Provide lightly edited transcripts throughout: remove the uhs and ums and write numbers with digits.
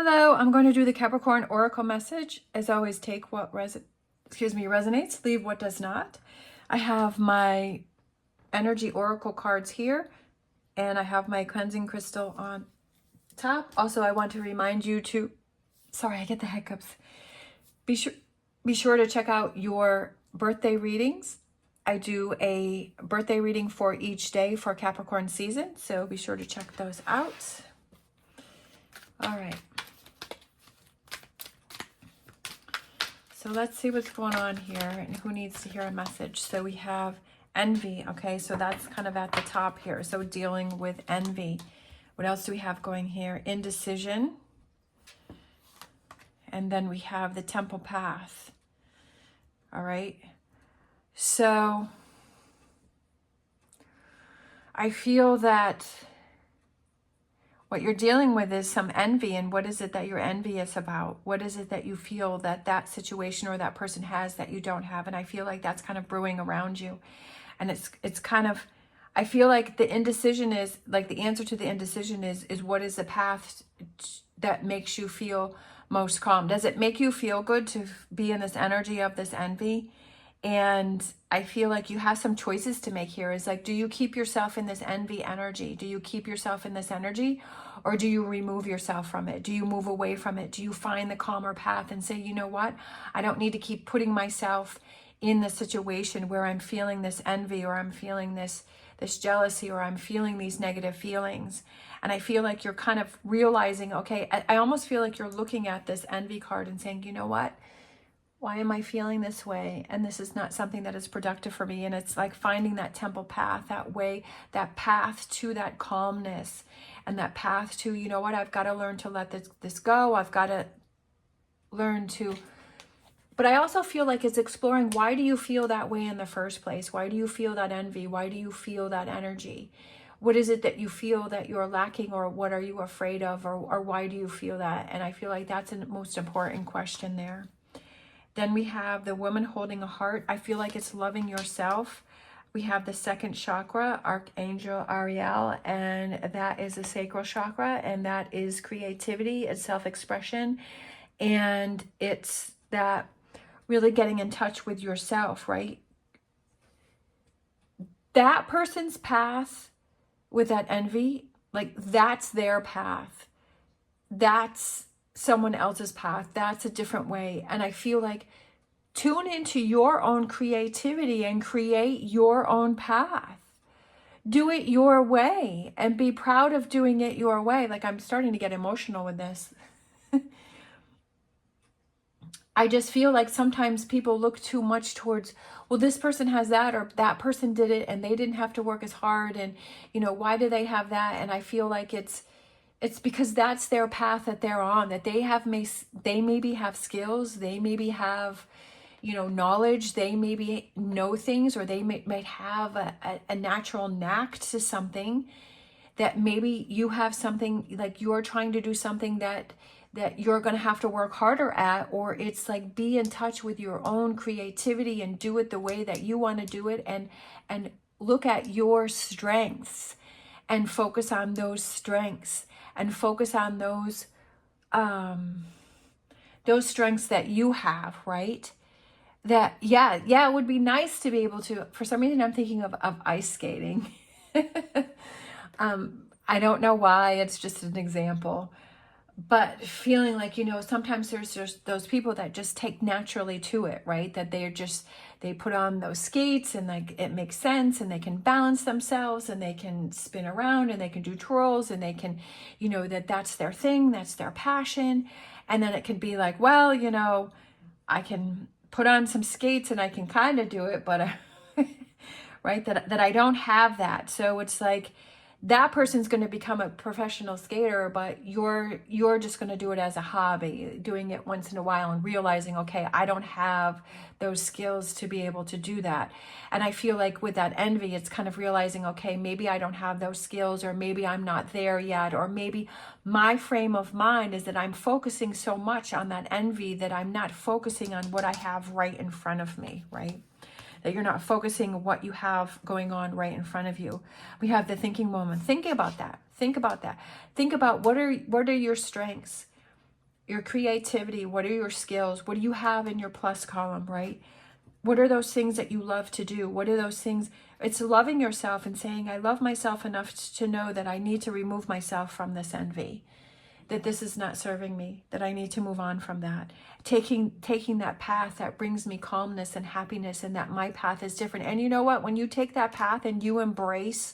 Hello, I'm going to do the Capricorn Oracle message. As always, take what resonates, leave what does not. I have my energy oracle cards here, and I have my cleansing crystal on top. Also, I want to remind you to, sorry, I get the hiccups. Be sure to check out your birthday readings. I do a birthday reading for each day for Capricorn season, so be sure to check those out. All right. So let's see what's going on here and who needs to hear a message. So we have envy. Okay, so that's kind of at the top here. So dealing with envy. What else do we have going here? Indecision. And then we have the temple path. All right. So I feel that what you're dealing with is some envy. And what is it that you're envious about? What is it that you feel that that situation or that person has that you don't have? And I feel like that's kind of brewing around you. And it's kind of, I feel like the indecision is, like the answer to the indecision is what is the path that makes you feel most calm? Does it make you feel good to be in this energy of this envy? And I feel like you have some choices to make here. Is like, do you keep yourself in this envy energy? Do you keep yourself in this energy, or do you remove yourself from it? Do you move away from it? Do you find the calmer path and say, you know what? I don't need to keep putting myself in the situation where I'm feeling this envy, or I'm feeling this jealousy, or I'm feeling these negative feelings. And I feel like you're kind of realizing, okay, I almost feel like you're looking at this envy card and saying, you know what? Why am I feeling this way? And this is not something that is productive for me. And it's like finding that temple path, that way, that path to that calmness, and that path to, you know what, I've got to learn to let this go. I've got to learn to, but I also feel like it's exploring, why do you feel that way in the first place? Why do you feel that envy? Why do you feel that energy? What is it that you feel that you're lacking, or what are you afraid of, or why do you feel that? And I feel like that's the most important question there. Then we have the woman holding a heart. I feel like it's loving yourself. We have the second chakra, Archangel Ariel, and that is the sacral chakra, and that is creativity, it's self-expression, and it's that really getting in touch with yourself, right? That person's path with that envy, like that's their path. That's someone else's path. That's a different way. And I feel like tune into your own creativity and create your own path. Do it your way and be proud of doing it your way. Like, I'm starting to get emotional with this. I just feel like sometimes people look too much towards, well, this person has that, or that person did it and they didn't have to work as hard. And, you know, why do they have that? And I feel like it's because that's their path that they're on, that they maybe have skills, they maybe have, you know, knowledge, they maybe know things, or they might have a natural knack to something, that maybe you have something, like you're trying to do something that you're going to have to work harder at, or it's like, be in touch with your own creativity and do it the way that you want to do it, and look at your strengths and focus on those strengths. And focus on those strengths that you have, right? That, yeah, it would be nice to be able to, for some reason I'm thinking of ice skating. I don't know why, it's just an example. But feeling like, you know, sometimes there's just those people that just take naturally to it, right? That they put on those skates and like it makes sense, and they can balance themselves, and they can spin around, and they can do twirls, and they can, you know, that's their thing, that's their passion. And then it can be like, well, you know, I can put on some skates and I can kind of do it, but right, that I don't have that. So it's like, that person's going to become a professional skater, but you're just going to do it as a hobby, doing it once in a while and realizing, okay, I don't have those skills to be able to do that. And I feel like with that envy, it's kind of realizing, okay, maybe I don't have those skills, or maybe I'm not there yet, or maybe my frame of mind is that I'm focusing so much on that envy that I'm not focusing on what I have right in front of me, right? That you're not focusing what you have going on right in front of you. We have the thinking moment. Think about that. Think about that. Think about what are your strengths? Your creativity, what are your skills? What do you have in your plus column, right? What are those things that you love to do? What are those things? It's loving yourself and saying, I love myself enough to know that I need to remove myself from this envy, that this is not serving me, that I need to move on from that. Taking that path that brings me calmness and happiness, and that my path is different. And you know what? When you take that path and you embrace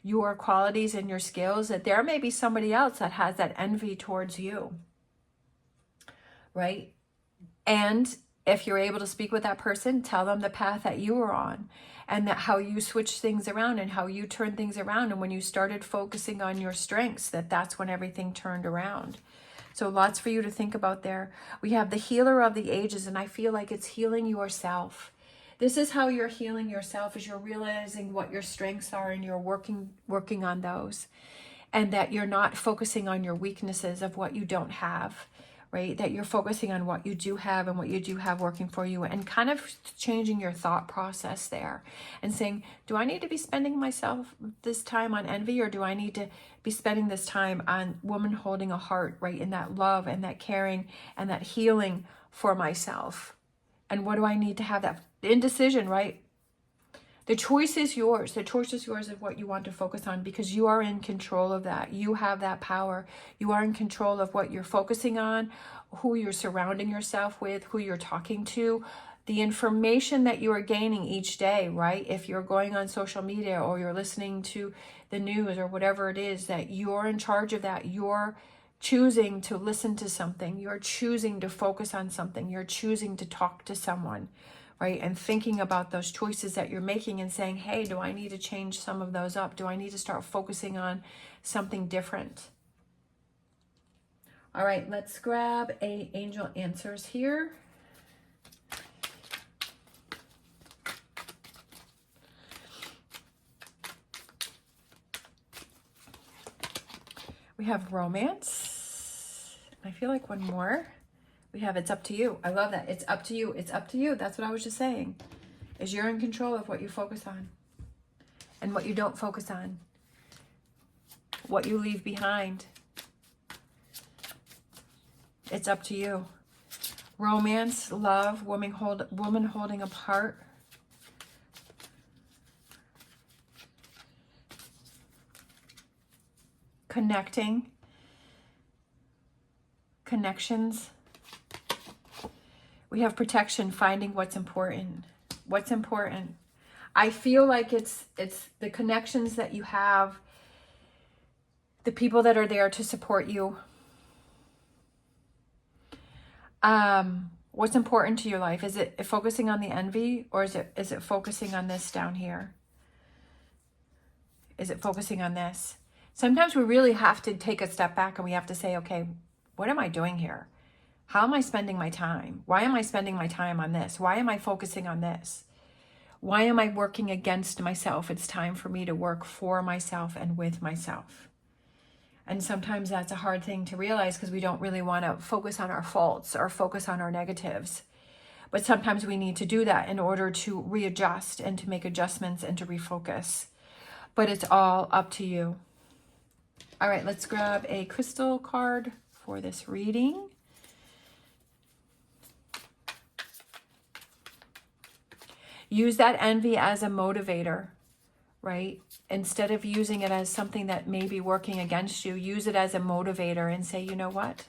your qualities and your skills, that there may be somebody else that has that envy towards you, right? And if you're able to speak with that person, tell them the path that you were on, and that how you switch things around and how you turn things around. And when you started focusing on your strengths, that's when everything turned around. So lots for you to think about there. We have the healer of the ages, and I feel like it's healing yourself. This is how you're healing yourself, is you're realizing what your strengths are and you're working on those. And that you're not focusing on your weaknesses of what you don't have, right? That you're focusing on what you do have and what you do have working for you, and kind of changing your thought process there and saying, do I need to be spending myself this time on envy, or do I need to be spending this time on woman holding a heart, right? In that love and that caring and that healing for myself. And what do I need to have that indecision, right? The choice is yours. The choice is yours of what you want to focus on, because you are in control of that. You have that power. You are in control of what you're focusing on, who you're surrounding yourself with, who you're talking to, the information that you are gaining each day, right? If you're going on social media or you're listening to the news or whatever it is, that you're in charge of that. You're choosing to listen to something. You're choosing to focus on something. You're choosing to talk to someone, right? And thinking about those choices that you're making and saying, hey, do I need to change some of those up? Do I need to start focusing on something different? All right, let's grab a angel answers here. We have romance. I feel like one more. We have it's up to you. I love that. It's up to you. It's up to you. That's what I was just saying. Is you're in control of what you focus on and what you don't focus on. What you leave behind. It's up to you. Romance, love, woman holding apart. Connecting. Connections. We have protection, finding what's important. What's important? I feel like it's the connections that you have, the people that are there to support you. What's important to your life? Is it focusing on the envy, or is it focusing on this down here? Is it focusing on this? Sometimes we really have to take a step back and we have to say, okay, what am I doing here? How am I spending my time? Why am I spending my time on this? Why am I focusing on this? Why am I working against myself? It's time for me to work for myself and with myself. And sometimes that's a hard thing to realize, because we don't really want to focus on our faults or focus on our negatives. But sometimes we need to do that in order to readjust and to make adjustments and to refocus. But it's all up to you. All right, let's grab a crystal card for this reading. Use that envy as a motivator, right? Instead of using it as something that may be working against you, use it as a motivator and say, you know what?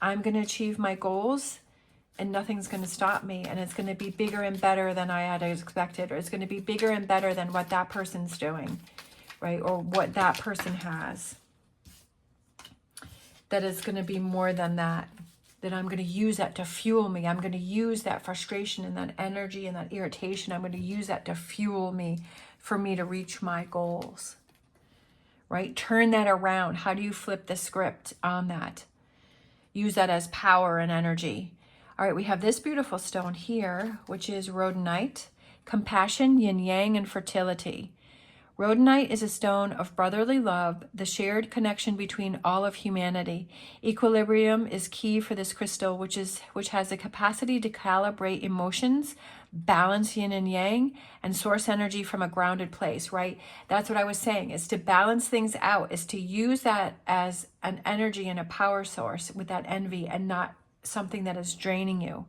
I'm going to achieve my goals and nothing's going to stop me. And it's going to be bigger and better than I had expected, or it's going to be bigger and better than what that person's doing, right? Or what that person has. That is going to be more than that. That I'm going to use that to fuel me. I'm going to use that frustration and that energy and that irritation. I'm going to use that to fuel me, for me to reach my goals, right? Turn that around. How do you flip the script on that? Use that as power and energy. All right, we have this beautiful stone here, which is rhodonite, compassion, yin yang, and fertility, Rhodonite is a stone of brotherly love, the shared connection between all of humanity. Equilibrium is key for this crystal, which has the capacity to calibrate emotions, balance yin and yang, and source energy from a grounded place, right? That's what I was saying, is to balance things out, is to use that as an energy and a power source with that envy, and not something that is draining you.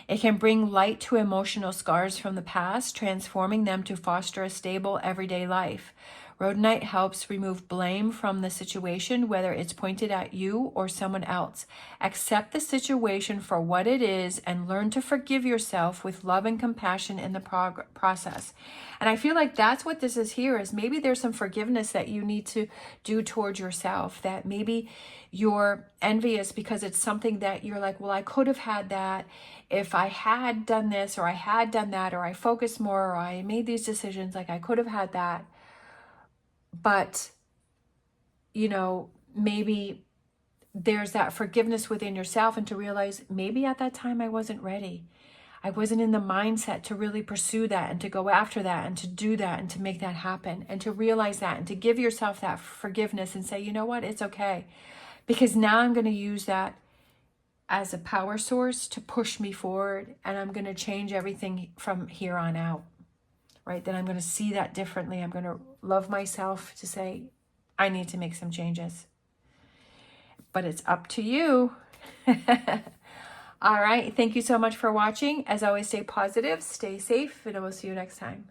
It can bring light to emotional scars from the past, transforming them to foster a stable everyday life. Rhodonite helps remove blame from the situation, whether it's pointed at you or someone else. Accept the situation for what it is and learn to forgive yourself with love and compassion in the process. And I feel like that's what this is here, is maybe there's some forgiveness that you need to do towards yourself, that maybe you're envious because it's something that you're like, well, I could have had that if I had done this, or I had done that, or I focused more, or I made these decisions, like I could have had that. But, you know, maybe there's that forgiveness within yourself, and to realize maybe at that time I wasn't ready. I wasn't in the mindset to really pursue that and to go after that and to do that and to make that happen, and to realize that and to give yourself that forgiveness and say, you know what, it's okay. Because now I'm going to use that as a power source to push me forward, and I'm going to change everything from here on out. Right? Then I'm going to see that differently. I'm going to love myself to say, I need to make some changes. But it's up to you. All right. Thank you so much for watching. As always, stay positive, stay safe, and I will see you next time.